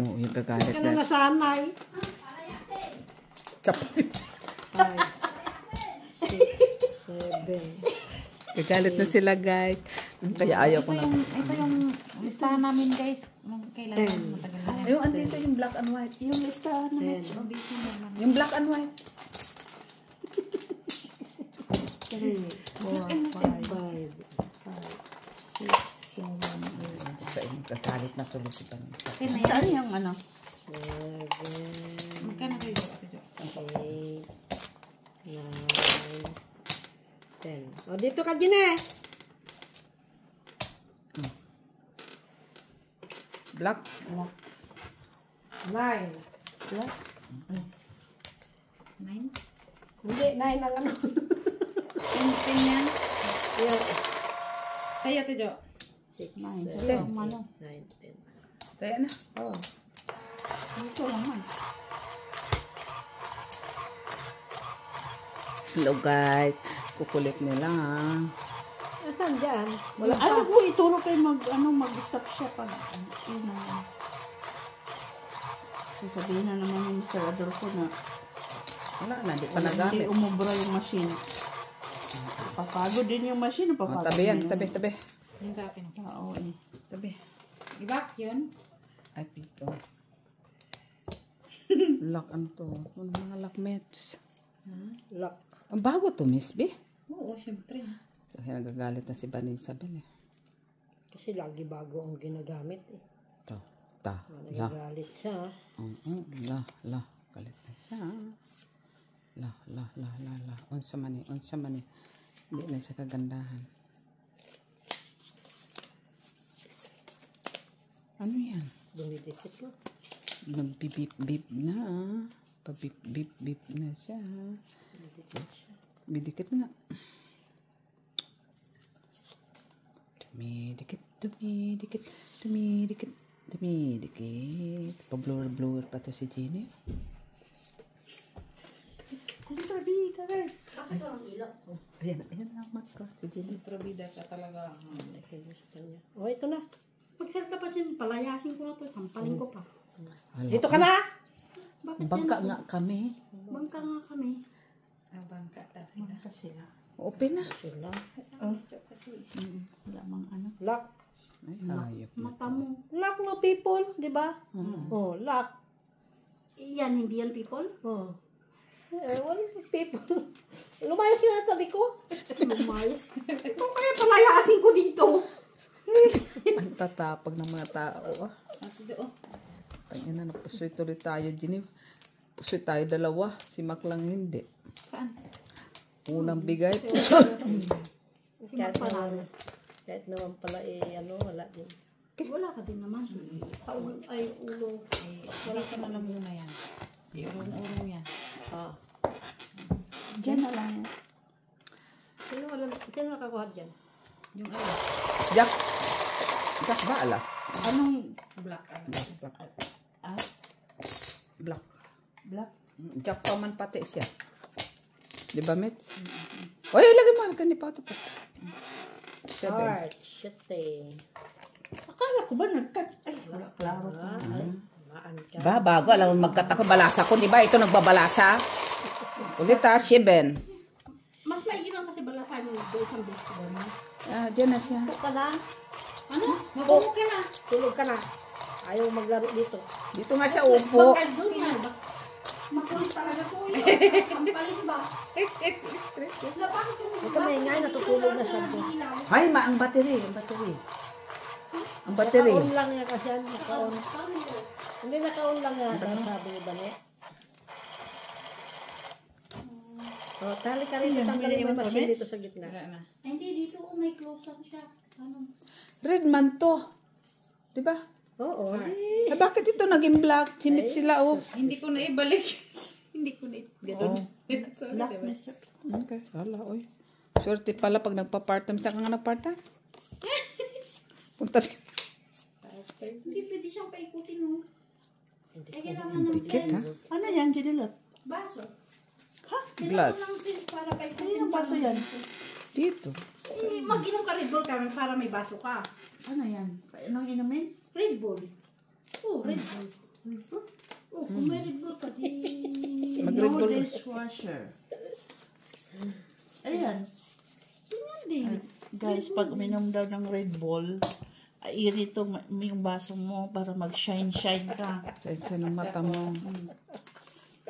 Oo, yung gagalit Ka na nasanay. Chap. 5, 6, 7. Gagalit na sila, guys. Kaya ayaw ko na. Ito yung listahan namin, guys. Kailangan matagal na yan. Ayun, andito yung black and white. Yung listahan na. Yung black and white. 3, 4, 5, 6, 7, 8. Sa inyo, gagalit na tuloy si Vanessa. Saan yung ano? 7, Magkano kayo? 8, 9, 10. O, dito ka din eh. Black. 9. Plus? 9? Hindi, 9 ang ano. 10 yan? Yeah. Kayo, Tijo. 6, 9. 7, 8, Malo. 9, 10. Kaya na. Oh. Ito lang man. Hello, guys. Kukulit nila, ha. Nasaan dyan? Wala. Ano po, ituro kayo mag-stop siya pag sasabihin na naman ni Mr. Adolfo na Wala na, di pa hindi nagamit. umubra yung machine. Papagod din yung machine. Oh, tabi yan, tabi. Yung sa akin. Oo, eh. Tabi. Ibak yun? Ay, pito. Lock, ano to? Ano mga lockmates? Lock. Ang bago to, Miss B. Oo, syempre. So, kaya nagagalit na si Vanessa Bel, eh. Kasi lagi bago ang ginagamit eh. To, ta, la. Nagagalit siya. La. Galit na siya. La. Unsa man eh. Hindi na siya kagandahan. Ano yan? Dumidikit mo. Nagbibip-bip na. Pabip-bip na siya. Dumidikit siya. Bidikit nga. Dumidikit. Pa-blower pa to si Jenny. Kontrabida ka. Tapos ang ilok ko. Ayan ang mat ko. Si Jenny. Trabida ka talaga. O, ito na. Magsalita pa siya, palayasin ko na to, sampalin ko pa. Dito ka na. Bakit Bangka yan? nga kami. Bangka nga kami. Ang bangka daw sila. Sila. Open na. Sila. Wala mang ano. Lock. Ay, hayop na. Mata mo. Lock no people, di ba? Oh, lock. Yan, hindi yan people. Oh. Wala people. Lumayas yun sa tabi ko. Lumayas. Ito kaya palayasin ko dito. Ang tatapag ng mga tao. Tangina na, pusoy tuloy tayo, Jenny. Pusoy tayo dalawa. Si Mac lang hindi. Saan? Unang bigay, pusoy. Kahit naman pala wala din. Wala ka din naman. Ay, ulo. Wala ka na lang muna yan. Urong-uro yan. Ah. Diyan na lang. Sino nakakuha dyan? Yung ano? Jack ba ala? Anong black? Black. Black? Jack pa man pati siya. Di ba, Mitz? Oy, lagay mo. Kanina pa ito pa. Heart. Shitty. Akala ko ba nag-cut? Ay, wala. Klaro ko. Maan ka. Ba, bago. Alam mo, magkat ako balasa ko. Di ba? Ito nagbabalasa. Ulit ha, Sheben. Mas maigi lang kasi balasahin mo doon isang beses ko na. Ah, dyan na siya. Tulog ka na. Ano? Mabumok ka na. Tulog ka na. Ayaw maglaro dito. Dito nga siya upo. Bakit doon na? Makulit talaga po yun. Sampalin ba? Bakit yung Ito may ingay, natutulog na siya. Ay, ang battery. Ang battery. Naka-on lang yan kasi yan. Naka-on. Hindi naka-on lang yan. Sabi ni Bane. Oh, tali ka rin. Tanggalin mo machine dito sa gitna. Wala na. Ay, hindi, dito may close up siya. Ano? Redman to. Di ba? Oo. Eh, bakit ito naging black? Simit sila, oh. Hindi ko na ibalik. Hindi ko na Ganun. Sorry, Black diba? mister. Okay, wala, oy. Swerte pala pag nagpa-part-time. Saan ka nga nag-part-time? Punta din. Hindi pwede siyang paikutin, no? Eh, kailangan ng Dikit, ha? Ano yan, Janilot? baso. Ha? Glass. Kailangan lang din para paikutin. Ano yung baso yan? Dito. Eh, mag-inom ka Red Bull ka para may baso ka. Ano yan? Anong inumin? Red Bull. Oh, Red Bull. Oh, kung may Red Bull ka, di... Mag-Red No Bull. dishwasher. Ayan. Ganyan din. Guys, pag uminom daw ng Red Bull, irito yung baso mo para mag-shine-shine ka. Sa ng mata mo.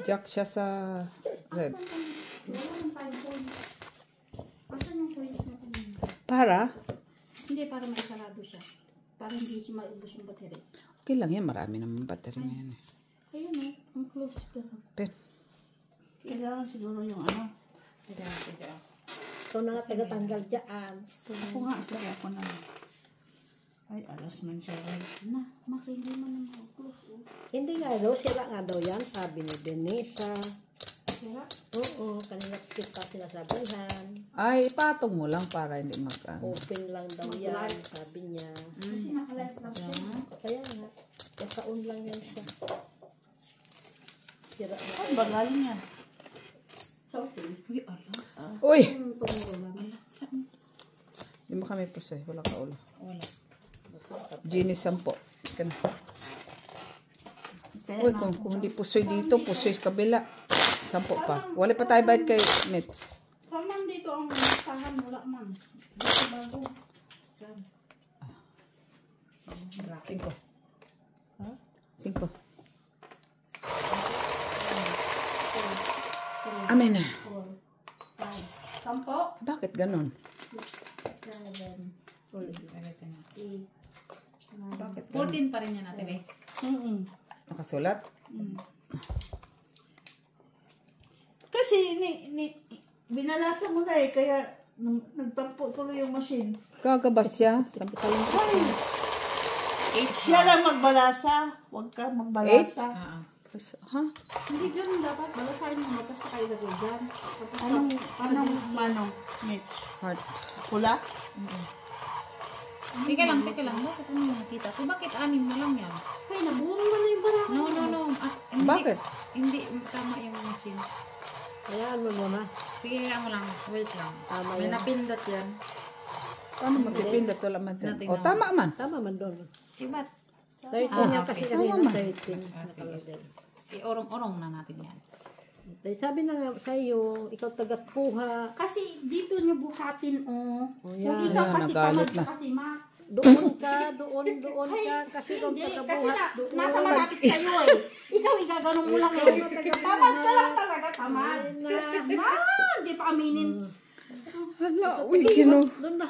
Jack siya sa red. Wala yung 5 points. Asan yung points mo kanina? Para? Hindi, para may sarado siya. Para hindi siya maubos yung battery. Okay lang yan. Marami naman battery ngayon. Ayun o, ang close ka. Pero, Kailangan siguro yung ano. Ito na nga tagatanggal dyan. Ako nga, sige ako na. Ay, alas man siya. Na, maka hindi man naman close. Oh. Hindi nga daw, sira nga daw yan, sabi ni Denisa. Sira? Oo, kanina kita sinasabihan. ay, ipatong mo lang para hindi Open lang daw yan, sabi niya. Kasi naka-live lang siya. Kaya nga, kasaon lang yan siya. Sira na. Ay, bagal niya. Something. Uy, alas. Uy! Tumuro lang. Alas siya. Hindi mo kami pusoy. Wala ka ulo. Wala. Gini 10. Kan. Kaya Uy, na, kung hindi pusoy dito, pusoy sa kabila. 10 pa. Wala pa tayo bayad kay Mets. Saan man dito ang listahan? Wala man. Dito bago. Yan. 5. Ha? 5. Amen na. 4, 5, 10, Bakit ganon? 7, Bakit 14 pa rin yan natin, eh. Nakasulat? Kasi binalasa mo na eh, kaya nagtampo tuloy yung machine. Gagabas siya. Sampaling ko. Siya lang magbalasa. Huwag ka magbalasa. Ha? Hindi ganun dapat. Balasahin mo na, tapos kayo lagay dyan. Anong manong, Mitch? Heart. Pula? Teka lang. Bakit ano nakita ko? Bakit 6 na lang yan? Ay, nabuwang mo na yung barang. No. Hindi, Bakit? Hindi, tama yung machine. Hayaan mo muna. Sige nga mo lang. Wait lang. Tama May yan. napindot yan. Paano magpipindot? Wala man dyan. Natin O, na. tama man. Tama man doon. Diba? 13 yan kasi kanina, Tama man. 13. Sige. I-orong-orong na natin yan. Sabi na nga sa iyo, ikaw tagat-puha. Kasi dito nyo buhatin, oh. yan. Kung ikaw Ayan, kasi nagalit tamad na. ka kasi, ma. Doon ka. Kasi ikaw Hindi, kasi tagabuhat na, doon. nasa malapit sa'yo eh. Ikaw, igaganong mo lang eh. Tamad ka lang talaga, tamad. Ma, hindi pa aminin. Hala, uy, kino. Doon na.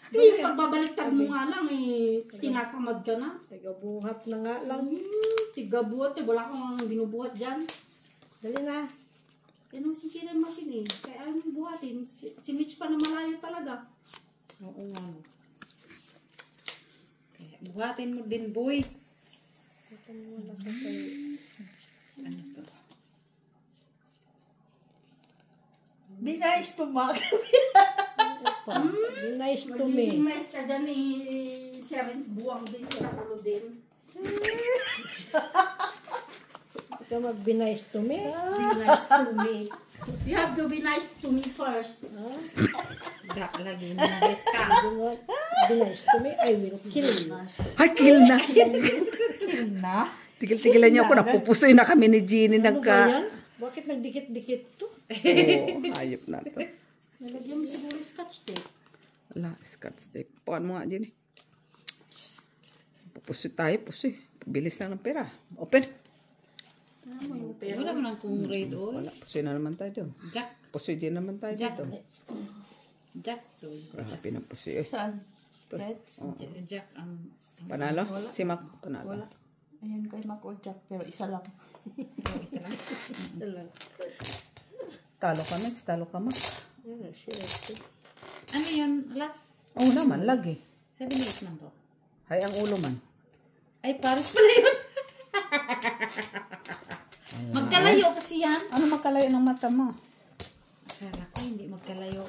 Yung pagbabaliktad mo nga lang eh, tinatamad ka na. Tagabuhat na nga lang. Tigabuhat eh, wala kang binubuhat dyan. Dali na. Yan ang sisira yung machine eh. Kaya ayaw mo buhatin. Si Mitch pa na malayo talaga. Oo nga. No. Kaya buhatin mo din, boy. Ano to? Be nice to Mark. Be nice to Magiging me. nice ka dyan eh. Si Renz buwang din, sa ulo din. Ikaw mag-be nice to me. Be nice to me. You have to be nice to me first. Da, lagi mo na bes ka. Be nice to me, I will kill you. Ay, kill na. Na? Tigil-tigilan niyo ako. Napupusoy na kami ni Jeannie. Ano ba yan? Bakit nagdikit-dikit to? Oo, ayop na to. Nalagyan mo siguro scotch tape. Wala, scotch tape. Puan mo nga, Jeannie. Pupusoy tayo, pusoy. Bilis lang ng pera. Open. Wala mo lang kung red oil. Wala, pusoy na naman tayo doon. Jack. Pusoy din naman tayo Jack. dito. Jack to. Grabe ng pusoy. Saan? Ito. Red? Jack ang... Panalo? Si Mac, panalo. Ayan kay Mac or Jack, pero isa lang. isa lang. Talo ka na, talo ka ma. Ano yun? Alas? Oo naman, lagi. 7-8 man to. Hay, ang ulo man. Ay, pares pala yun. Magkalayo kasi yan. Ano makalayo ng mata mo? Akala ko hindi magkalayo.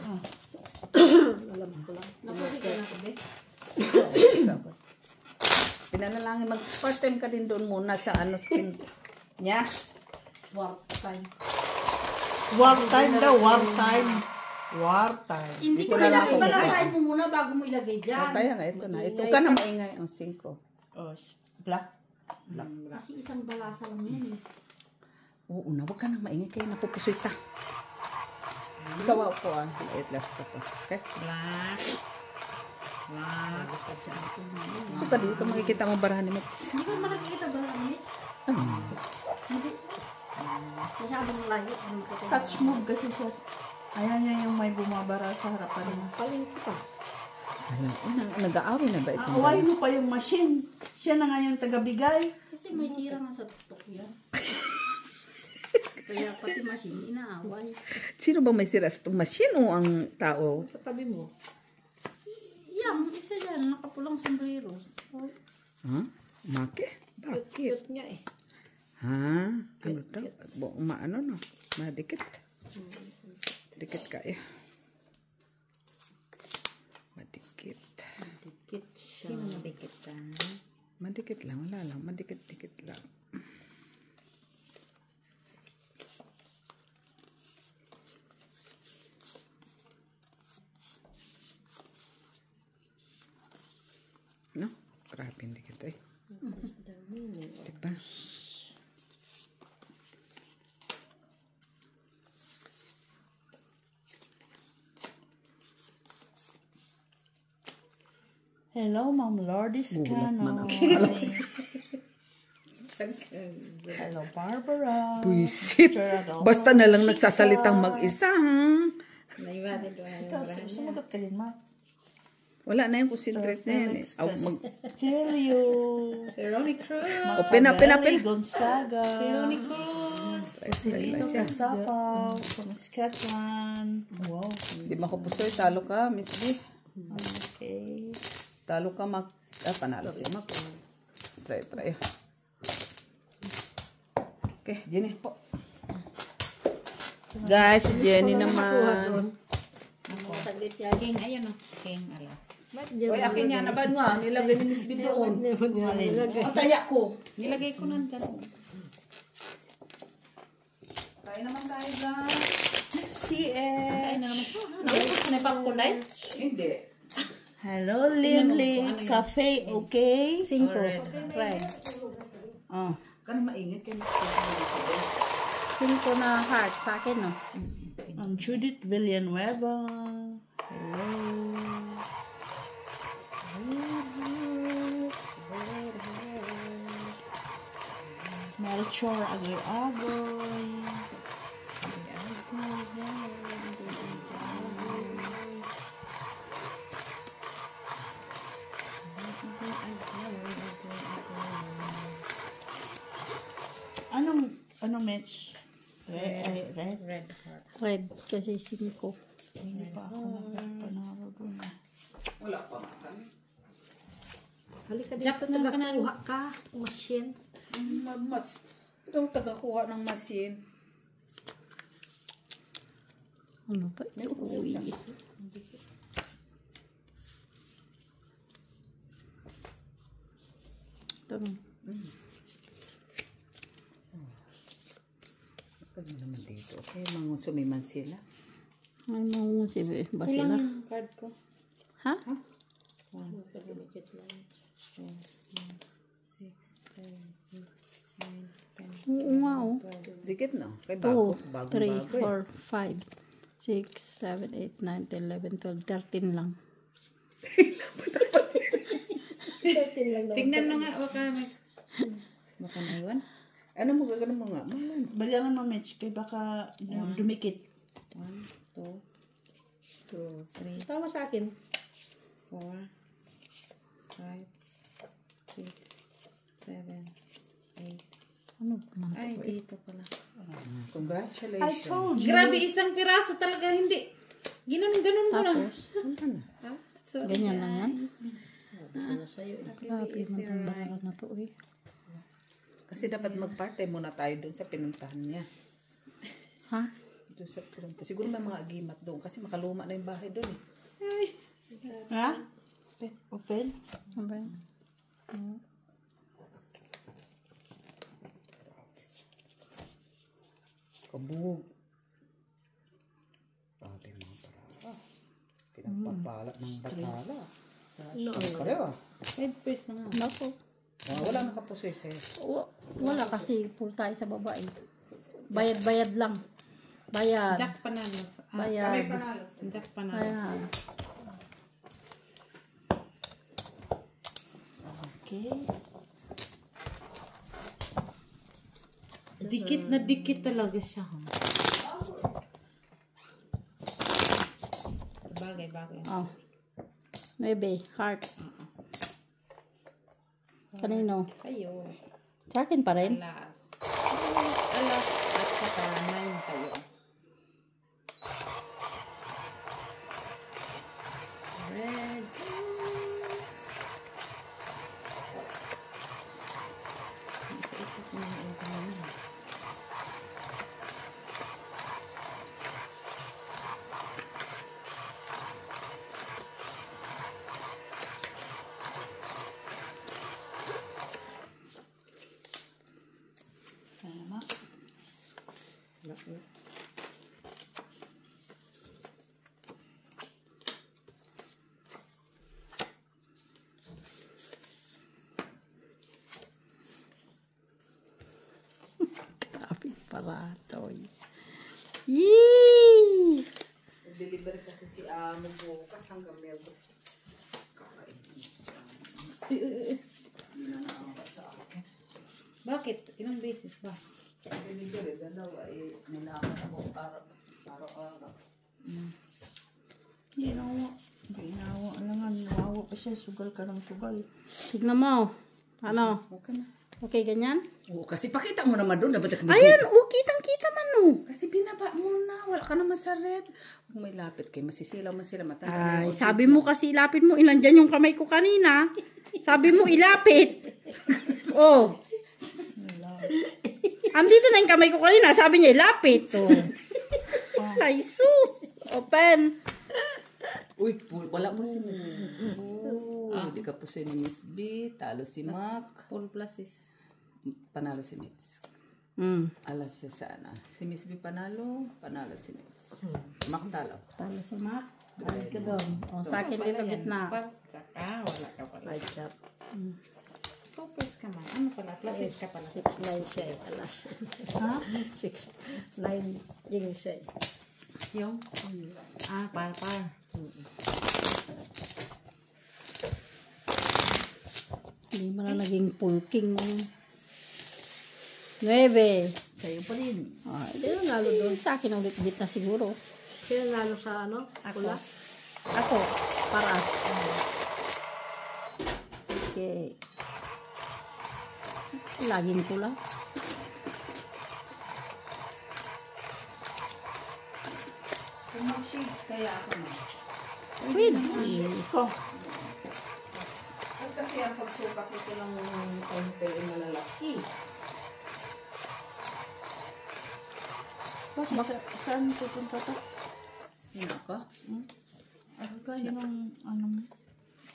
Alam ko lang. Nakuhi ka na ito, be. Pinanalangin, mag-part time ka din doon muna sa ano skin niya. Work time. War time daw, war time. War time. Hindi Ito ko na lang kailangan ako balasahin mo muna bago mo ilagay dyan. Kaya nga, ito na. Ito ka na maingay ang 5. Oh, black. Kasi isang balasa lang yan eh. Oo na, wag ka nang maingay kayo. Napupusoy ta. Ikaw po ah. Wait, last ko to. Okay? Black. Black. So, ka dito makikita mo barahan ni Mats. Hindi ba nakikita ba lang, Mitch? Hindi. Masyadong layo. Touch move kasi siya. Ayan niya yung may bumabara sa harapan niya. Palingki pa. Alam ko, nag-aaway na ba ito? Aaway mo pa yung machine. Siya na nga yung tagabigay. Kasi may sira nga sa tutok yan. Kaya pati machine, inaaway. Sino ba may sira sa itong machine o ang tao? Sa tabi mo. Yang, isa yan, nakapulang sombrero. Ha? Maki? Bakit? Cute niya eh. Ha? Ano to? Maano no? Madikit. Dikit kaya. Madikit. Dikit siya. Sino madikit ka? Madikit lang. Wala lang. Madikit-dikit lang. No? Grabe yung dikit eh. Diba? Hello, Ma'am Lourdes Gulat man Cano. ako. Hello, Barbara. Puisit. Sir Adolfo Basta na lang Chica. nagsasalitang mag-isang. Naiwanan ko ang Ikaw, sumagot ka din, Ma. Wala na yung concentrate na yan eh. Felix Oh, Castillo. Si Ronnie Cruz. Open up, open up, open up. Gonzaga. Si Ronnie Cruz. Silito Kasapaw. From Scotland. Wow. Di ba ko pusoy? Talo ka, Miss B. Okay. Talo ka, panalo siya. Try. Okay, Jenny po. Guys, si Jenny naman. Saglit yan. King, ayun o. King, alas. Ba't dyan? Uy, akin yan. Abad nga. Nilagay ni Miss B doon. Ang taya ko. Nilagay ko nun dyan. Kaya naman tayo, guys. CF. Naubos na yung pakulay? Hindi. Hello, Limling Cafe, okay? 5. Red. Red. Oh. Kano maingat kayo. 5 na heart sa akin, no? I'm Judith Villanueva. Hello. Melchor Agoy-Agoy. Anong match? Red. Red heart. Red kasi 5. Hindi pa ako nagpanaro doon. Wala pa nga kami. Halika Jack dito, na tagakuha ka. Machine. Mas. Itong tagakuha ng machine. Ano ba ito? Uy. Ito na. Kaya naman dito. Okay, mga sumiman sila. Ay, mangunsi ba Kulang sila? yung card ko. Ha? 1, 2, 3, 4, 5, 6, 7, 8, 9, 10. Oo nga, oh. Dikit na. Kay 2, bago. 3, Bago-bago 4, 5, 6, 7, 8, 9, 10, 11, 12, 13 lang. Tignan mo nga, baka naiwan. Ano mo gagano mo nga? Malan. Balangan mo, Mitch, kaya baka dumikit. 1, 2, 3, Tama sa akin. 4, 5, 6, 7, 8. Ano ba naman Ay, ito? dito pala. I Congratulations. told you. Grabe, isang piraso talaga, hindi. Ganun mo lang. Tapos, ganyan lang yan. Grabe, Easy, magbabaran na to eh. Kasi dapat mag-part-time muna tayo doon sa pinuntahan niya. Ha? Doon sa pinuntahan. Siguro may mga agimat doon kasi makaluma na yung bahay doon eh. Ha? Open? Ano ba yan? Kabog. Grabe mga parala. Pinagpapala ng batala. Pareho ah. Red face na nga. Nako. Wala nakaprocess eh. Wala kasi full tayo sa babae. Bayad lang. Bayad. Jack panalo. Bayad. panalo. Jack panalo. Bayad. Okay. Dikit na dikit talaga siya. Bagay. Oh. 9, heart. Kanino? Sa'yo. Sa akin pa rin. Alas. Alas at saka 9 tayo. Red. Isa-isip mo na yung kanina. Tama. Kapit paratoy. Yee! Delivery kasi si Amo bukas hanggang Mercos. Kakain si sa akin. Bakit? Ilang beses ba? Delivery, dalawa eh. Nilaman ako araw-araw. Ginawa. Ginawa. Alangan, nawawa pa siya. Sugal ka ng sugal. Tignan mo. Ano? Okay na. Okay, ganyan? Oo, kasi pakita mo naman doon. Dapat Ayan, kitang-kita man oh. Kasi binaba mo na. Wala ka naman sa red. Kung may lapit kay masisilaw man sila. Ay, sabi mo kasi ilapit mo. Ilan dyan yung kamay ko kanina. Sabi mo ilapit. Oh. Andito na yung kamay ko kanina. Sabi niya ilapit. Oh. Ay, sus. Open. Uy, wala po si Miss. Hindi ka po si Miss B. Talo si Mac. Full plus is Panalo si Miss. Alas siya sana. Si Miss B panalo si Miss. Mac talo. Talo sa Mac. Balik ka doon. O, sa akin dito gitna. Tsaka wala ka pala. Right up. Toppers ka man. Ano pala? Pluses ka pala. 6-9 siya eh. Alas. Ha? 6-9 yung siya eh. Yung? Par. Hindi mo na naging pulking mo. 9. Sa'yo pa rin. Hindi na lalo doon. Sa akin ulit gitna siguro. Sino lalo sa ano? Pula? Ako. Paras. Okay. Laging pula. Kung mag-shades kaya ako na. Pwede. Ko. At kasi ang pagsukat nito ng konti ay malalaki. Bakit? Saan pupunta to? Hindi ka? Sinong,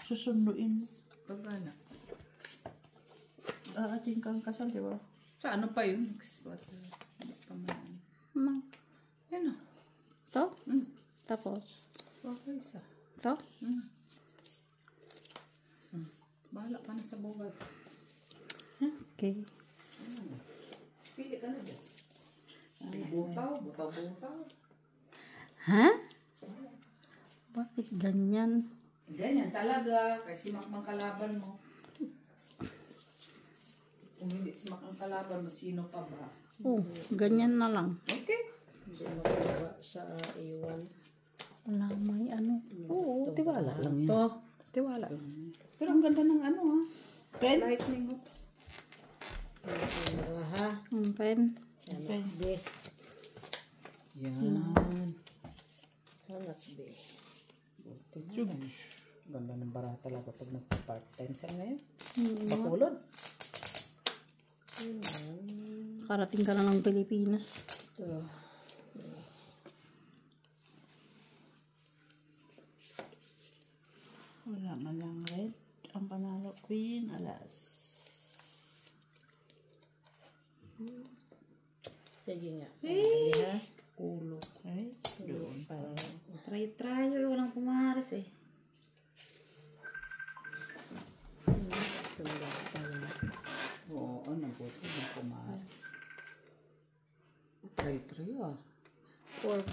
susunduin? Pagana. Ating kang kasal, di ba? Sa ano pa yun? Next water. Ano pa man. Ma. Yan o. To? Tapos? Okay isa. To? Bahala ka na sa buhay. Okay. Pili ka na dyan. Butaw. Ha? Bakit ganyan? Ganyan talaga. Kasi makmang kalaban mo. Kung hindi si makmang kalaban mo, sino pa ba? Oh, ganyan na lang. Okay. Sa iwan. Wala may ano. Oo, tiwala lang yan. To? Tiwala lang. Pero ang ganda ng ano ha. Pen? Lightning mo. Ha? Pen. Pen. B. Yan. Hangat B. Ganda ng bara talaga pag nagpa-part-time siya ngayon. Bakulod. Karating ka na ng Pilipinas. Ito. Wala man lang red. Ang panalo queen, alas. Sige nga. Eh! Kulo. Okay? Doon. Parang Try. Walang pumaris eh. sumula pa naman.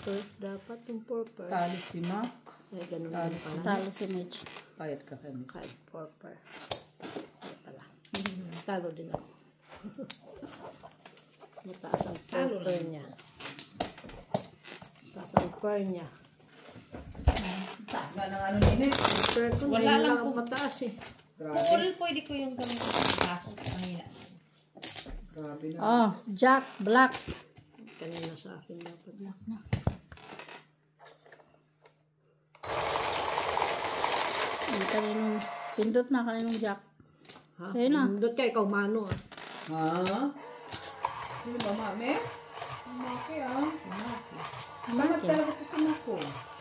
First dapat yung purple. Talo si Mac. Ay, ganun Talo din si pala. Talo si Mitch. Payat ka kay Miss. Kahit purple. Ay pala. Talo din ako. Mataas ang purple niya. Mataas ang purple niya. Taas nga ng ano nini. Purple ko, Wala lang ang mataas eh. Kung pwede ko yung gamitin sa kaso. Mahina. Grabe na. Oh, Jack, black. Kanina sa akin dapat na. Ang kaninong, pindot na kaninong Jack. Ha? Ayun na. Doon ka ikaw mano ah. Ha? Sino ba, Mami? Maki ah. Bakit talaga to si Mako?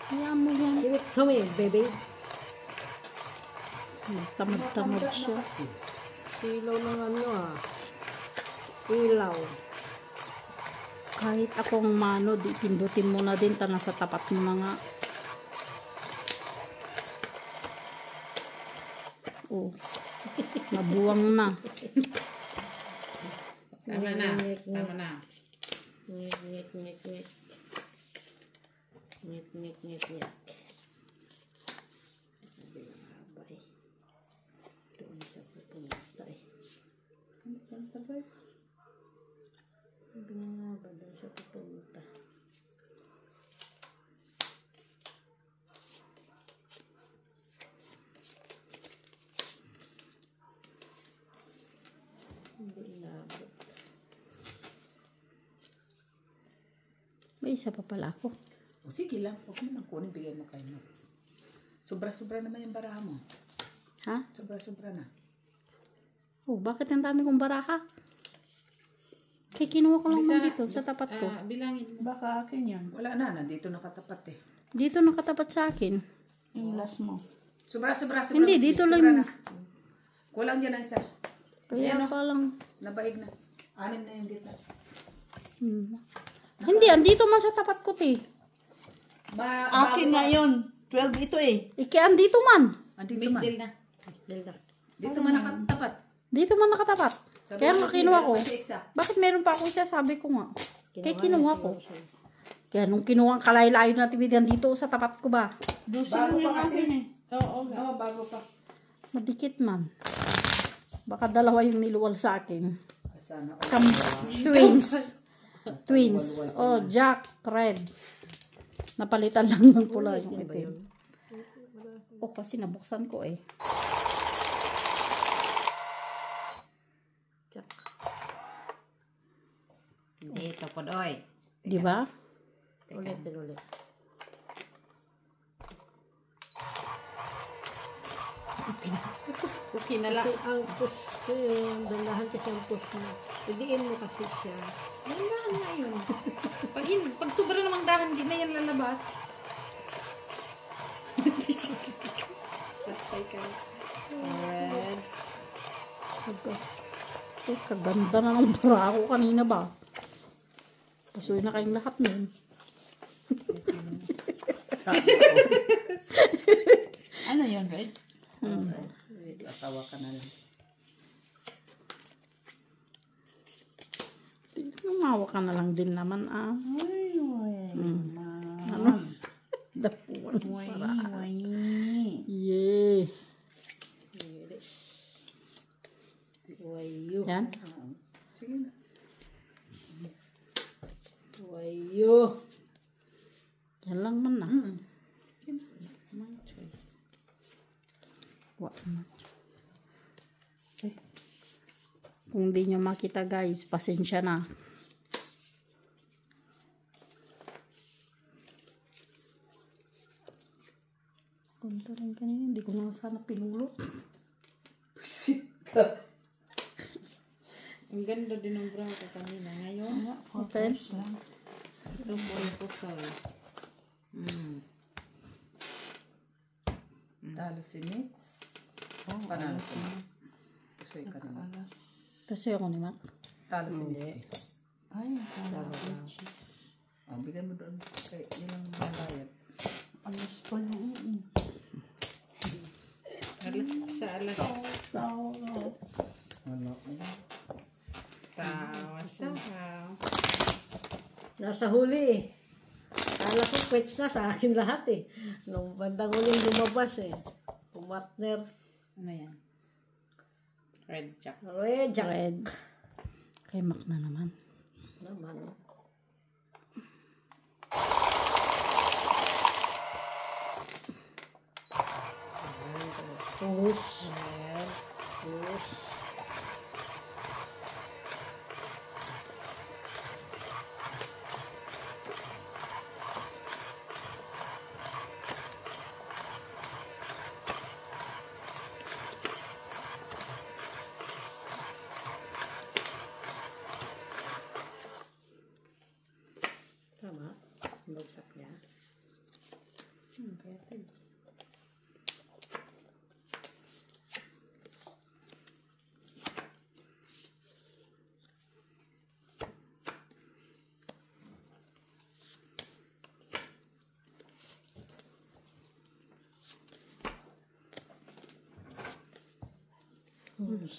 Hayaan mo yan. Give it to me, baby. Tamad-tamad siya. Ilaw ng ano ah. Ilaw. Kahit akong mano, di pindutin mo na din. Ta nasa tapat mo na nga. Oh. Nabuwang na. Tama na. Tama na. Ngit, ngit, ngit, ngit. Ngit, ngit, ngit, ngit. Abay. Doon siya pupunta eh. Sabi niya nga ba, doon siya pupunta. Hindi inabot. May isa pa pala ako. O sige lang. Huwag mo nang kunin. Bigay mo kayo. Sobra-sobra naman yung baraha mo. Ha? Sobra-sobra na. Oh, bakit ang dami kong baraha? Kaya kinuha ko lang man dito sa tapat ko. Bilangin mo. Baka akin yan. Wala na. Nandito nakatapat eh. Dito nakatapat sa akin. Yung last mo. Sobra-sobra. Hindi, Miss. dito Sobra lang. na. Kulang dyan ang isa. Kaya pa lang. Nabaig na. 6 na yung dito. Hindi, andito man sa tapat ko, te. Akin na yun. 12 ito eh. Kaya andito man. Andito Miss man. Del na. Delta. Dito man nakatapat. Dito man nakatapat. Kaya nga kinuha ko. Kasi isa. Bakit meron pa ako isa? Sabi ko nga. Kaya kinuha ko. Kaya nung kinuha ang kalay-layo na tibidyan dito sa tapat ko ba? Dosi Bago lang yung pa kasi. akin eh. Oo, bago pa. Madikit man. Baka dalawa yung niluwal sa akin. Sana. Twins. Twins. Oh, Jack, red. Napalitan lang ng pula yung itim. Oh, kasi nabuksan ko eh. Dito po doy. Di ba? Ulit, ulit. Okay na lang. Ang push ko yun, dandahan kasi ang push mo. Idiin mo kasi siya. Dahan na yun. Pag sobra namang dahan, hindi na yan lalabas. Patay ka. Alright. Kaganda na ng bara ako kanina ba? Pusoy na kayong lahat nun. Ano yun, Red? Tatawa ka na lang. Umawa ka na lang din naman ah. Ay, Ano? Dapuan. Yay. Wayo. Yan. Sige na. Wayo. Yan lang man na. Sige na. My choice. Wa na. Kung di nyo makita guys, pasensya na. Kunta rin kanina, hindi ko na sana pinulot. Ang ganda din ng bra ko kanina. Ngayon, Okay. ito po yung pusoy. Talo si Mitz. Panalo si Mitz. Pusoy ka naman. Kasi ako ni Mac. Talo si Mitz. Ay, tama. Oh, bigyan mo doon. Kaya yun ang malayat. Alas pa yung Alas sa alas. tao. Wala. Tawa siya. Nasa huli eh. Kala ko quits na sa akin lahat eh. Nung bandang uling lumabas eh. Pumatner. Ano yan? Red Jack. Red Jack. Red. Kay Mac na naman. Naman. Push. Push. Tama. Bagsak niya. Kaya ito.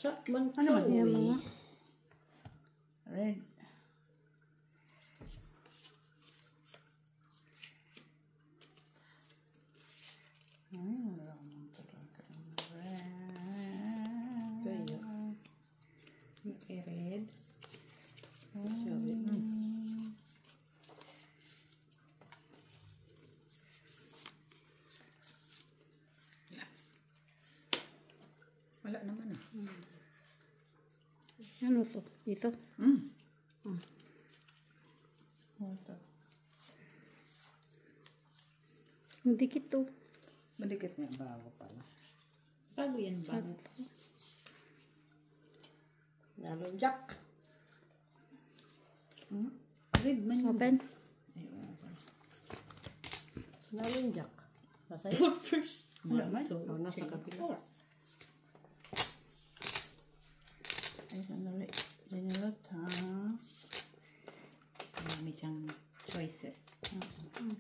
Sak man Ano man yan, mga? Red. Ay, wala naman talaga. Red. Ito yun. Okay, red. Sabi. Wala naman ah. Ano to? Dito? Ito. Ang dikit to. Madikit niya bago pala. Bago yan ba? Lalo Jack. Red man yun. Open. Lalo Jack. Nasa iyo. First. Wala man. Oh, nasa kapila. Ay, sandali. Dinilat, ha? Marami siyang choices.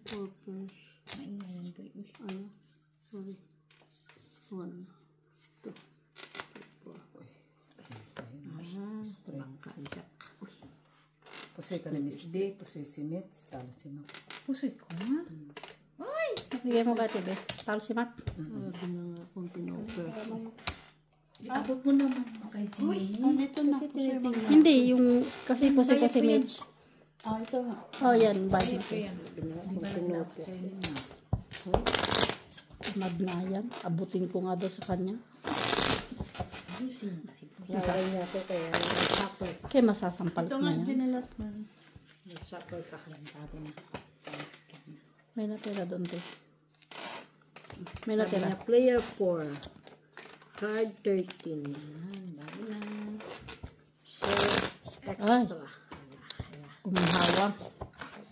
Purpose. Maingay yan to. Uy. Ano? Sorry. 1, 2, 3, 4. Bangka Jack. Pusoy ka na Miss D. Pusoy si Mitz. Talo si Mac. Pusoy ko na. Bigay mo ba, Tibe? Talo si Mac. Sabi na nga kung tinoper. Abot mo naman. Okay, Jimmy. Nandito na po siya. Hindi, yung kasi po si Mitch. Ito nga. Oh, yan. Body Ito ko. yan. Di ba nag-abot sa'yo nun na? Mad na yan. Abutin ko nga daw sa kanya. Ayusin mo kasi. Lagay niya ito kaya nag-supper. Kaya masasampal Ito ko nga, na yan. dinilat man. Nag-supper ka. May natira doon, te. May Sabi natira. niya, player 4. Card 13. Yan, bago na. So, extra. Umihawa.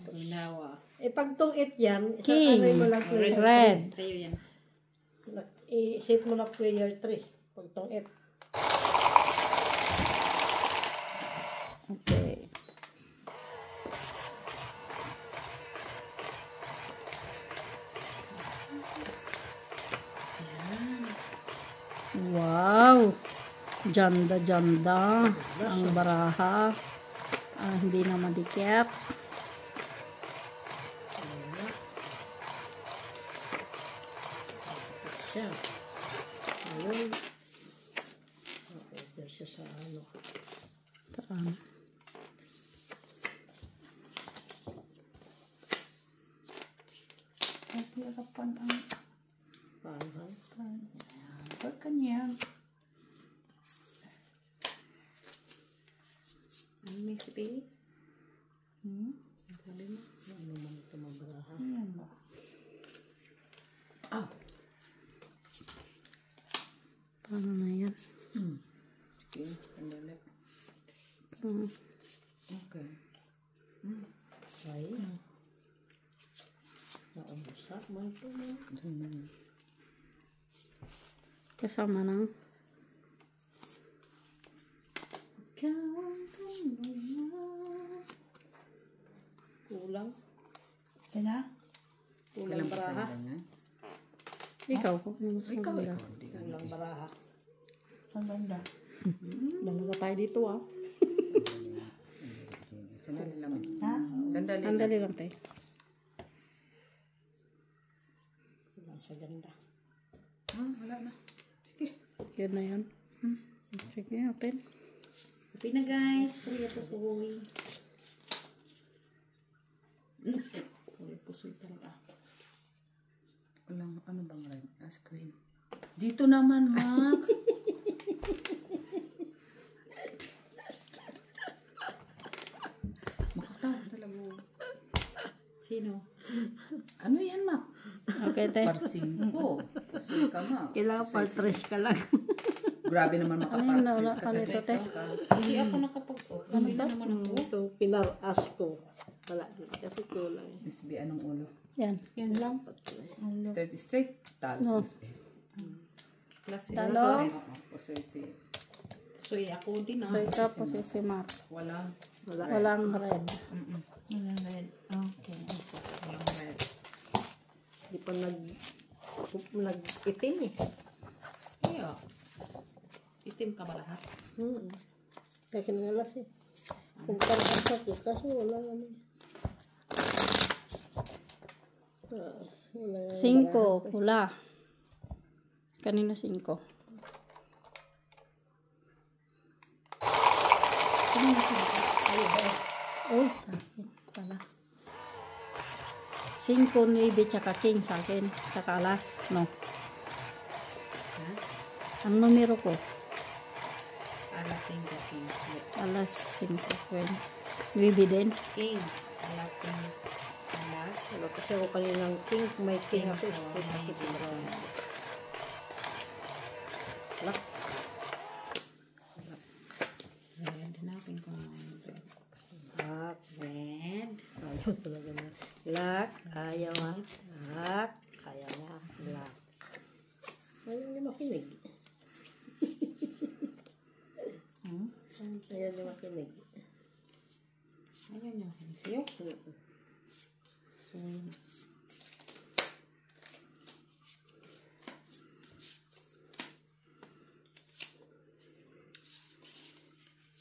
Unawa. Eh, pag tong 8 yan, King. isasabay mo lang player Red. Tayo yan. I-set mo na player 3. Pag tong 8. Okay. Wow! Janda-janda. Ang baraha. Hindi na madikit. Siya. Ayun. Okay, siya sa ano. Taan. Ay, hirapan ang Paano? pag kanya. Ano may sipi? Sabi mo, ano man ito mabraha? Ayan ba? Paano na yan? Okay, sandali. Okay. Ay. Naumsak man ito mo. Kasama ng Kulang. Kaya na? Kulang baraha. ikaw. Kung ano mas Ikaw, maganda. ikaw. Hindi ka Kulang baraha. Ang ganda. Dalawa tayo dito, ah. Sandali lang. Miss. Ha? Sandali lang. Andali lang tayo. sa ganda. Wala na. Sige. Yan na yun. Sige, open. Happy na guys. Puri ako suwi. Puri pusoy talaga. Walang, ano bang red? Screen. Dito naman, Mac. Makatawa talaga. Sino? Ano yan, Mac? Okay, te. Parsing ko. Pasul ka, Mac. Kailangan paltres ka lang. Grabe naman Ano yun? Wala makapartis ka nito, te. Hindi ako nakapag-off. Ano na naman ako? Ito, pinaras ko. Wala din. Kasi kulang. SB, anong ulo? Yan. Yan lang. Straight. Talo No. sa SB. Klase. Talo. Posesi. So, ako din So, ito po si Mark. Walang. Walang red. Walang red. Okay. So, walang red. Di pa nag-itim eh. Iyo. Itim ka ba lahat? Kaya kinalas eh. Kung parang ko, kaso wala naman. Wala. 5, pula. Kanino 5? Oh, sa akin pala. 5, 9, tsaka king sa akin. Tsaka alas, no? Ang numero ko, Alas 5 king. alas 5, 9 din. King. Alas 5. Alas. Wala kasi ako kaninang king. May king ako. Lock. Red. Hanapin ko nga yung red. Lock. Red. Ayaw talaga na. Lock. Ayaw ha. Lock. Ayaw na. Lock. Ayaw niya makinig. Ayaw niya makinig. Ayaw niya. Siyo. So,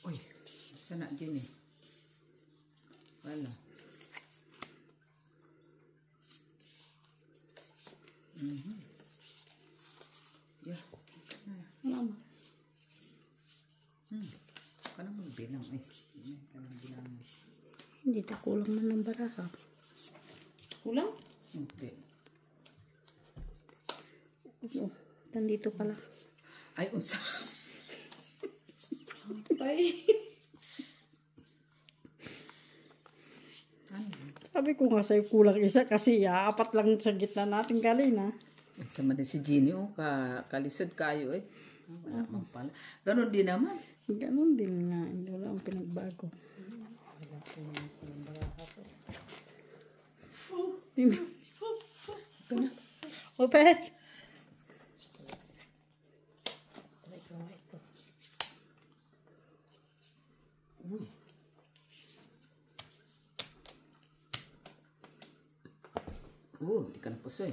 Uy, sana dyan eh. Wala. Yeah. Mama. Kanang magbilang eh. Kanang bilang. Hindi na kulang man ng baraha. kulang? Hindi. Oh, nandito pala. Ay, unsa. Tay. Sabi ko nga sa'yo kulang isa kasi apat lang sa gitna natin kanina. Unsa man din si Jenny oh, kalisod kayo eh. Wala man pala. Ganon din naman. Ganon din nga. Hindi wala ang pinagbago. Open! Di ka na pusoy.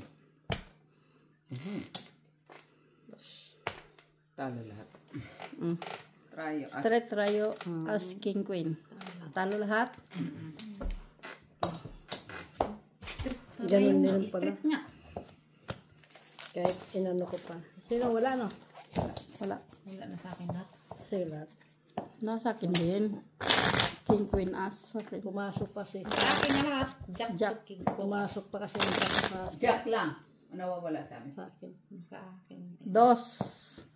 Talo lahat. Rayo. Straight rayo as king queen. Talo lahat. Ganun din pala. Street nga. Kahit inano ko pa. Sino wala no? Wala. Wala na sa akin lahat. Sino lahat? Nasa akin din. King queen as sa akin. Pumasok pa si. Sa akin na lahat. Jack. Jack. King. Pumasok pa kasi yung sa Jack lang. Nawawala sa amin. akin. Sa akin. Dos.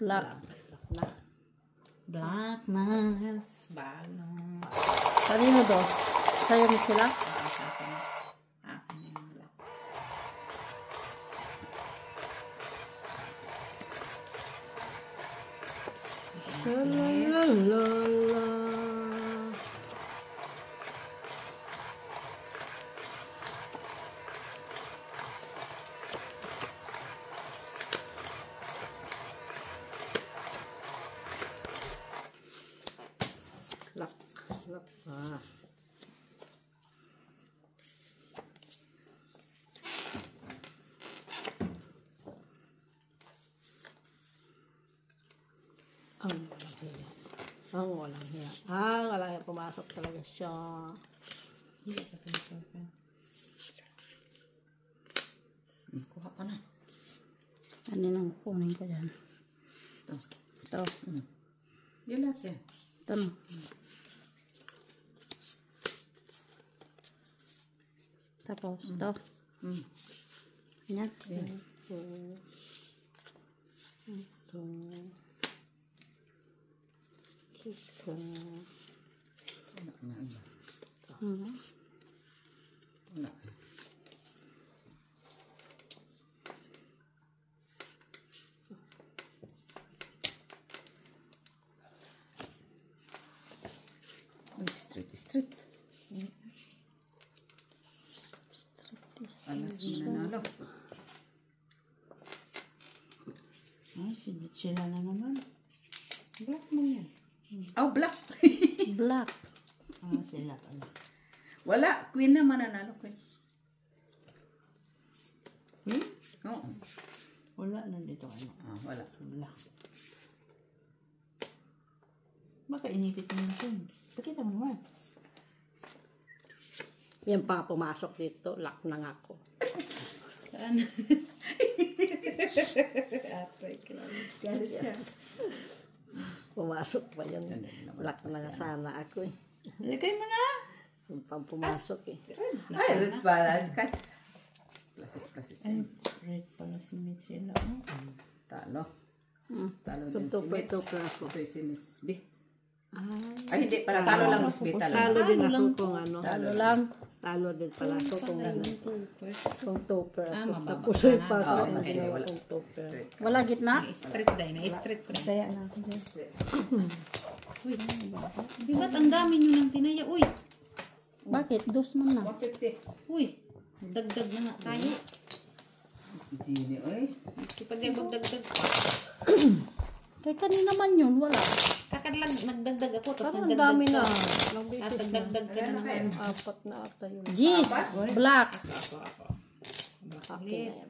Black. Blackness. Bago. Kanino dos? Sa'yo mo sila? Sa akin. Akin na yung black. Lock. Lock. Ah. Ang walang hiya. Ang walang hiya. Ang walang hiya. Pumasok talaga siya. Hindi ka pinag-open. Kuha ka na. Ano nang kunin ko dyan? Ito. Ito. Yan lahat yan. Ito no. Tapos, ito. Yan. Yan. Ito. Kita. Wala. Street. Alas mananalo. Ay, sinit sila na naman. Black mo yan. Oh, black. Black. Ah, sila pala. Wala. Queen na mananalo. Queen. Oo. Wala nandito ano. Wala. Wala. Baka inipit mo yun. Pakita mo naman. Yan pa pumasok dito. Lock na nga ako. Saan? Galit siya. Pumasok pa yan. Lock na nga sana ako eh. Lagay mo na. Yung pang pumasok eh. Ay, red pala. Plasis. Ay, red pala si Michelle. Talo. Talo din si Tutuper Mitz. ako. Ito si Miss B. Ay, Ay, hindi pala. Talo lang Miss B. talo din ako kung ano. Talo lang. Talo din pala ako kung ano. Kung topper ako. mababa Napusoy ka pa ako. Oo, Hindi kasi ako wala. kung topper. Wala gitna. Street dahil. Na-street ko na. Kaya na ako dyan. Uy. Di ba't ang dami nyo ng tinaya? Uy. Bakit? Dos mo na. 150. Uy. Dagdag na nga tayo. Si Gini, oy. Sipag yung magdagdag. Kaya kanina man yun. Wala. Kakadlag, nagdagdag ako. Tapos Parang ang nagdagdag dami na. ka. At nagdagdag ka na naman. Apat na ata yun. Jeez. Black. Sa akin na yan.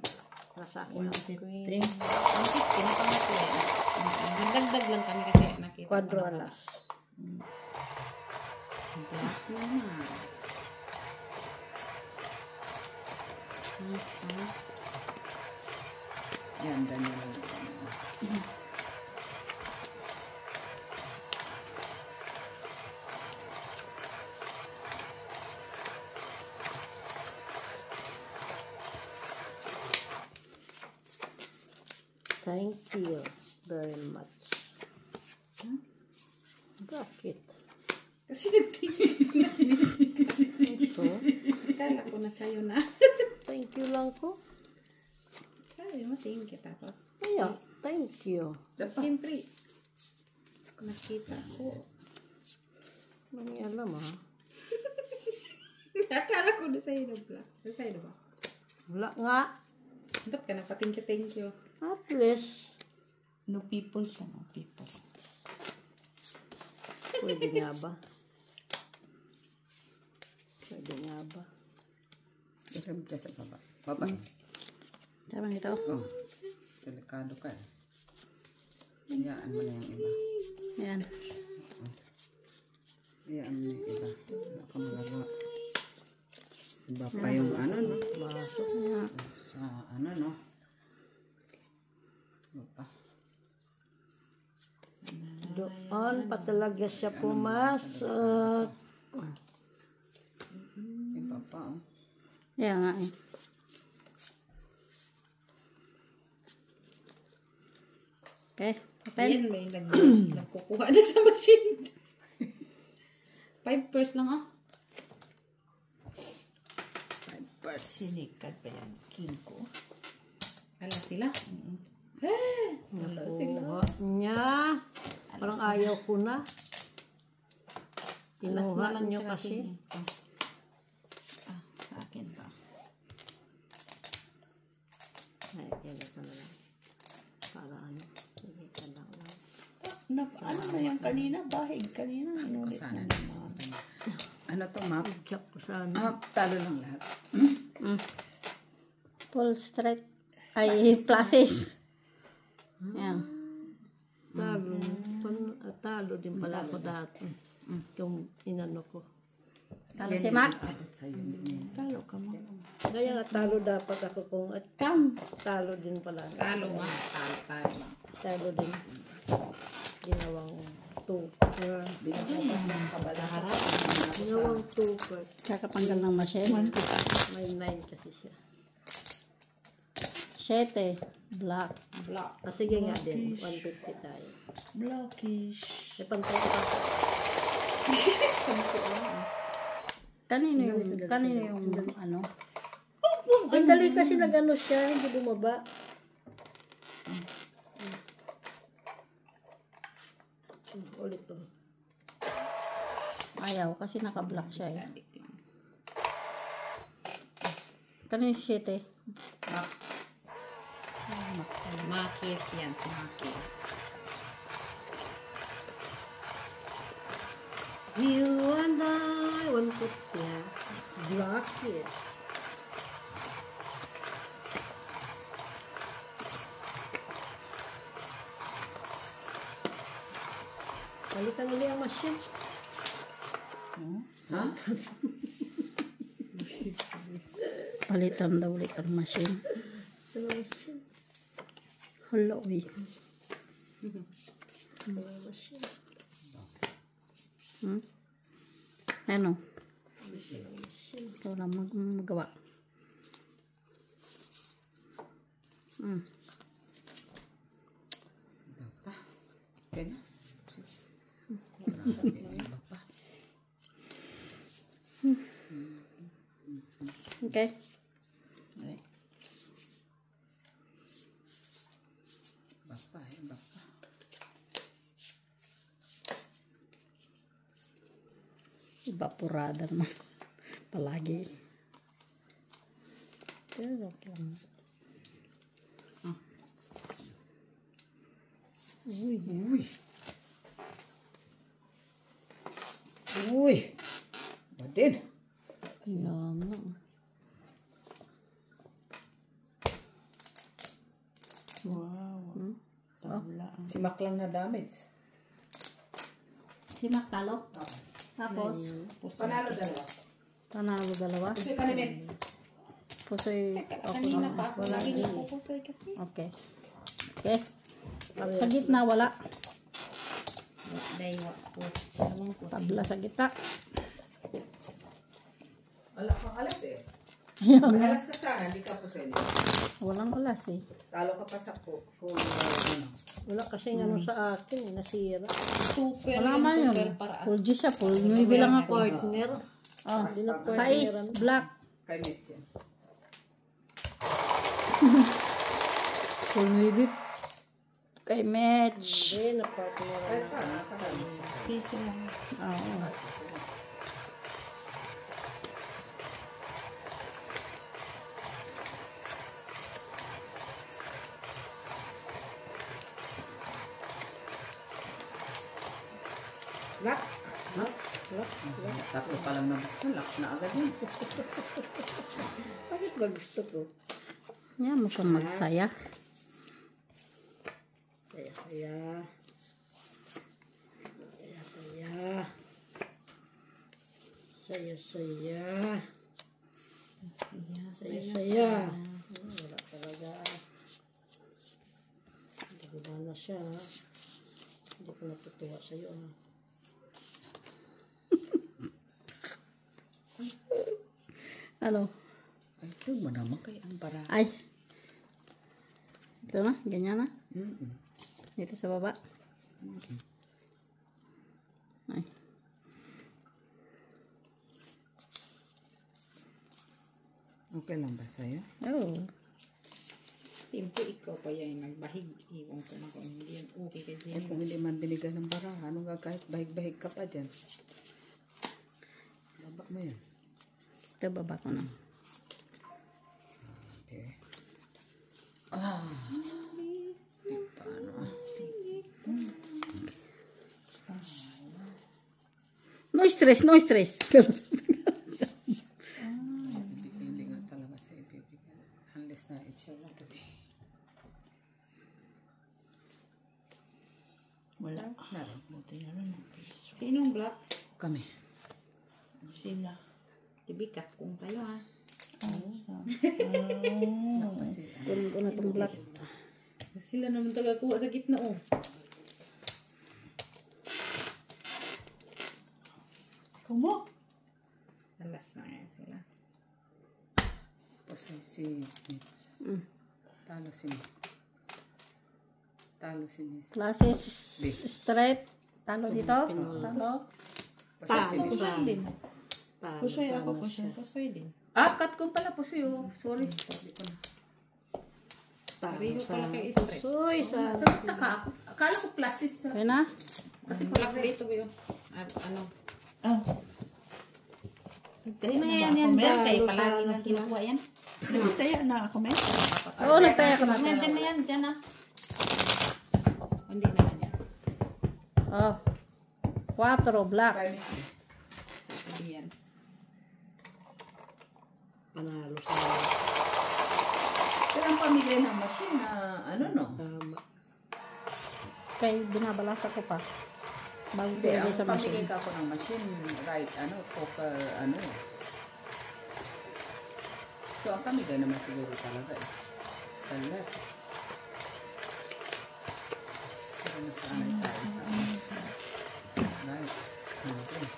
Nasa akin na queen. 150. Pinapangat ko yan. Nagdagdag lang kami kasi nakita. Quadro alas. Black naman. Yan, ganyan. Thank you very much. Bakit? Kasi nagtingin. Ito? Kala ko na sa'yo na. Thank you lang ko. Sabi mo, thank you. Tapos, Kaya, thank you. siyempre, nakita ko. Mami alam ha. Akala ko na sa'yo na black. Na sa'yo na ba? Wala nga. Ba't ka nagpa-thank you? At least, No people siya, no people. pwede nga ba? Pwede nga ba? Isang ka sa baba. Baba. Tama ito. Oh. Delikado ka. Iyaan mo na yung iba. Yan. Iyaan mo yung iba. Wala ka magawa. Iba pa yung ano, no? Masok. Sa ano, no? Iba pa. Doon pa talaga siya pumasok. Iba pa, oh. Yan nga eh. Okay. Open. Ayan, may nagkukuha na sa machine. 5 purse lang, ah. Sinikad pa yan. King ko. Ala sila. Ala sila. Kuha niya. Parang ayaw ko na. Kinuha niyo kasi. Sa akin pa. Ay, ganito na lang. Para ano. Sige ka lang lang. Ano na yan kanina? Bahig kanina. Inulit Sana na na. naman. Ano to, map? Bigyak ko sana. Talo lang lahat. Full straight. Ay, pluses. Yan. Talo din pala ako dati. Yung inano ko. Talo si Mac. Abot sa'yo. Talo ka mo. Kaya nga talo dapat ako kung at talo din pala. Talo nga. Talo. Talo din. Ginawang 2. Ginawang 2 first. Kakapanggal ng machine. May 9 kasi siya. 7. Black. Ah, sige nga din. 150 tayo. Blackish. May pantay pa. Kanino yung ano? Ang dali kasi nag-ano siya, hindi bumaba. Ulit to. Ayaw, kasi naka-black siya eh. Kanino yung 7? Makis yan. Si Makis. You and I, 150. Blackish. Palitan ulit ang machine. Ha? Palitan daw ulit ang machine. Ano machine? Hala, uy. Ano machine? Ano? Ikaw lang magawa. Okay na. Okay. Bapa. Evaporada naman. Palagi. Pero okay lang. Uy. Badin. Yan nga. Wow. Si Mac lang na damage. Si Macalo. Tapos, Panalo dalawa. panalo dalawa. Kasi kanimits. Pusoy ako Kanina na. pa ako lagi napupusoy kasi. Okay. Okay. Sa gitna wala. Daywa po. Tabla sa gitna. Wala kang alas eh. Ayun. May alas ka sana, hindi ka po sa'yo. Walang alas eh. Talo ka pa sa full Wala kasi ano sa akin, nasira. Super Wala yung man yun. super para as. Full G siya. Full 9 lang ako. Partner. Oh, Hindi na size. Black. kay Mitz yan. Full 9. Kay Mitch. Hindi na partner. Kahit pa, nakakadami. Oo. Lock. Tatlo pa lang nabuksan, lock na agad yun. Bakit ba gusto ko? Yan mo siyang magsaya. Saya-saya. Saya-saya. Saya-saya. Saya-saya. Wala talaga. Hindi ko ba na siya. Hindi ko natutuwa sa'yo. Ano? Ay, ito mo naman kay ang para. Ay. Ito na. Ganyan na. Mm-mm. Dito sa baba. Ay. Okay lang ba sa'yo? Oh. Simple ikaw pa yan. Nagbahig. Iwan ko na kung hindi yan. Okay kay Eh, Jenny. kung hindi man binigyan ng bara, ano nga kahit bahig-bahig ka pa dyan. Babak mo yan. Ito baba ko na. Okay. Ah. Di pa, ano. No stress, no stress. Pero Hindi nga talaga sa ibibigay. Unless na it's your today. Wala. Narin. Buti na lang. Sinong black? Kami. Sila. Tibikat kung tayo ha. Kasi, Kunin ko na itong black. Sila naman tagakuha sa gitna oh. Kumo. Alas na yan sila. kasi si Mitch. Talo si Miss. Classes straight. Talo dito. Talo. Basta si Miss. Pusoy din. Pusoy ako, pusoy. Pusoy din. Cut ko pala po siyo. Sorry. Sabi ko na. Pareho pala kayo straight. Soy, sa... Sabi ka ako. Akala ko plastic sa... Okay na? Kasi Black dito ba yun? Ano? Ah. Nagtaya Ano na yan ba yan ako, dyan? Mel? Kayo palagi nang kinukuha yan? Nagtaya na ako, Mel? Oo, nagtaya ka na. Dyan na yan, dyan na. Hindi naman yan. Oh. 4 black. Hindi yan. Panalo sa... Pero ang pamilya ng machine na ano no? Tama. Kaya binabalasa ko pa. Bago ko Hindi, ilagay ang sa pamigay machine. ka ako ng machine, right, poker, So, ang pamigay naman siguro talaga is sa left. Pero nasanay tayo sa right. Okay.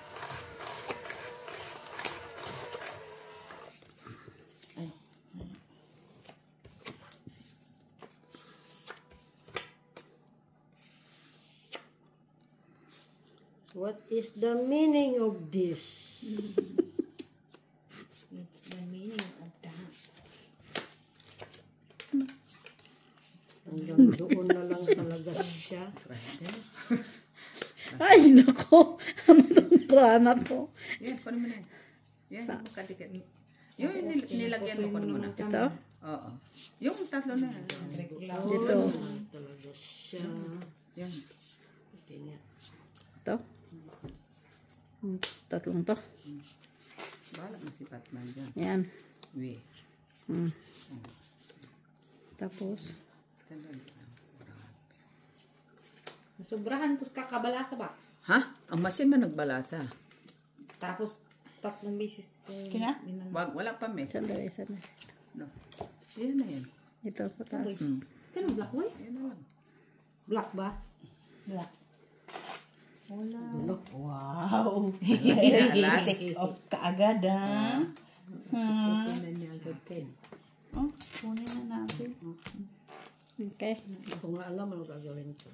What is the meaning of this? It's the meaning of that. Hanggang doon na lang talaga siya. Ay, nako. Ano itong rana to? Yan, kunin mo na yan. Yan, yung kadikit. Yung nilagyan mo, kunin mo na. Ito? Oo. Yung tatlo na yan. Dito. Talaga siya. Yan. Ito? Tatlong to. Bahala na si Batman dyan. Yan. We. Tapos, Sobrahan tos kakabalasa ba? Ha? Ang machine man nagbalasa. Tapos 3 beses itong Kina? Wala pa mes. sandali. No. Yan na yan. Ito, pataas. Kano black boy? Yan na lang. Black ba? Black. Wow. Alas. Of kaagad, ha? Kunan niya agad kayo. Oh, kunin na natin. Okay. Hindi ko nga alam ano gagawin ko.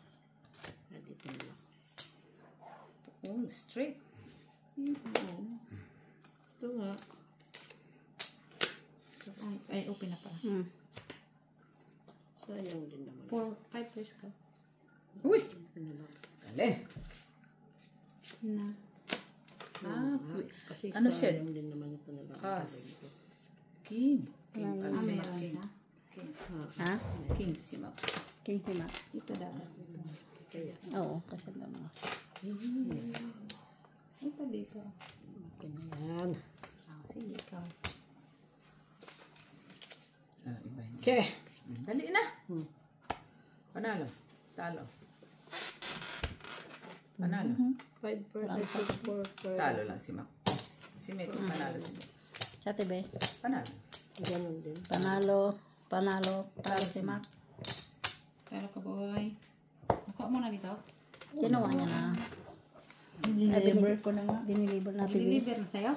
Dito na lang. Oh, straight. Ito nga. Ay, open na pala. Sayang din naman. 5 years ka. Uy! Galing. Na. Kasi Ano siya? sayang din naman ito na lang. As. King. King. Meron na. Ha? King si Mac. King hima. Ito dapat. Kaya, Oo, kasi naman. Ito dito. okay na yan. Sige, ikaw. Iba yun. Okay. Dali na. Panalo. Talo. Panalo. 5 per 4 per. Talo lang si Mac. Si Mitch, panalo si Mitch. Chate be. Panalo. Ganun din. Panalo si Mac. Pero ka boy. Nakuha mo na dito. Kinuha niya na. Deliver ko na nga. Diniliver natin. Deliver na sa'yo.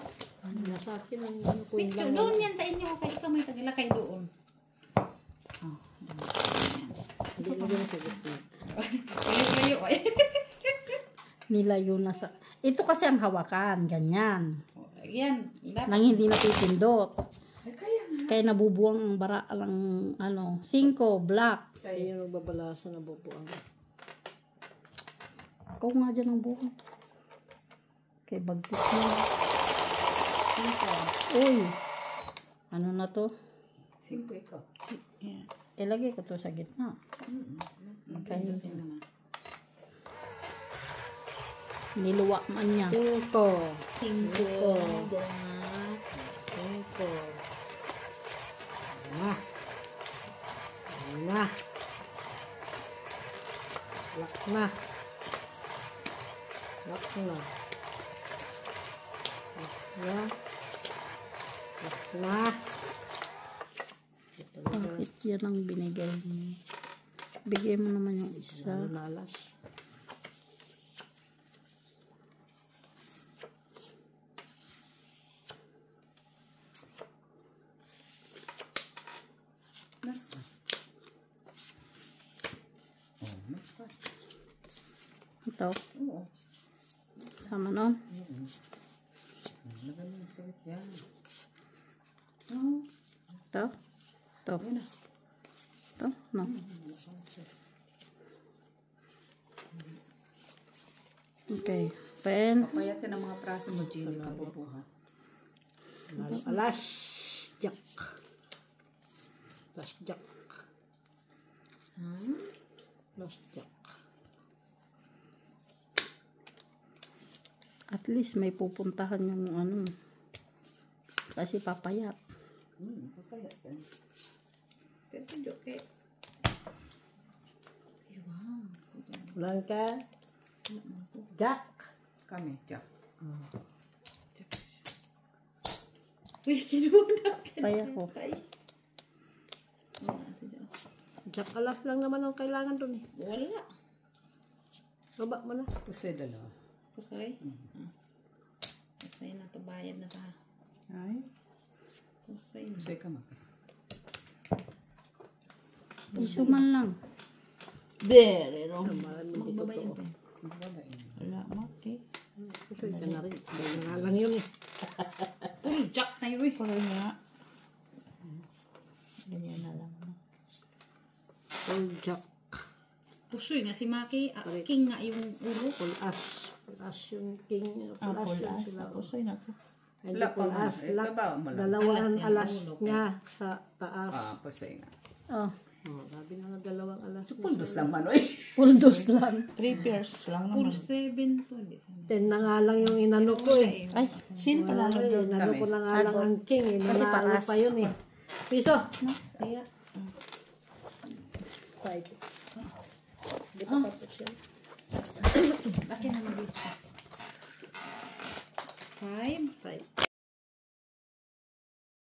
Sa akin ang queen Picture, lang. doon yan sa inyo. Kaya ikaw may tagilakay doon. Hindi mo din sa gitna. Layo ay. Nilayo na sa... Ito kasi ang hawakan. Ganyan. Yan. Dapat. Nang hindi napipindot. Kaya nabubuang ang bara lang 5 black. Sa'yo yung magbabalasa na bubuang. Ikaw nga dyan ang buhok. Kay bagtis mo. Uy. Ano na to? 5 ikaw. Ilagay ko to sa gitna. Okay. Niluwa man niya. 5. 5. Ah. Na. Lock na. Lock na. Lock na. Na. Ito na. Bakit yan ang binigay mo? Bigay mo naman yung isa. Lalo na alas. Oh, naka. Ito. Oo. Sama nun. Magaling sakit yan. Oh, Ito. Ito. yun na. Ito. No. Okay. Pen. Papayatin ang mga praso mo, Jenny, papupuha. Lalo alas. Jack. Alas Jack. Alas Jack. At least may pupuntahan yung ano. Kasi papayat. Papayat yan. Pero joke eh. Wow. Blanca. Jack. Kami, Jack. Uy, kinuna. Kaya ko. Jack alas lang naman ang kailangan dun eh. Wala. Baba mo na. Pusoy dalawa. Pusay. Pusay na to. Bayad na ta. Ay. Pusay na. Pusoy ka mag. Piso man lang. Very wrong. Magbabayad pa. Wala mo, eh. Ito ka na rin. Dahil nga lang yun eh. Uy, Jack na yun. Pero nga. Ganyan na lang. Full Jack. Pusoy nga si Maki. King nga yung ulo. Full as. Full as yung king. Full as Full yung as. sila. Pusoy na to. Hindi Wala pa full mo. as. Babaw mo lang. Dalawang Alas alas yan, ulo, niya sa taas. Pusoy nga. Oh. Oh, sabi na nga dalawang alas. Pundos lang man, oy. Puldos lang. 3 pairs lang Puro naman. 7 to. Hindi sana. 10 na nga lang yung inano ko eh. Ay. Sino pa lang doon? Inano ko na nga lang ang king eh. Kasi Nanalo paas. pa yun eh. Piso. Kaya. Five. Hindi pa tapos yan. Bakit na mag-isa? 5. Five.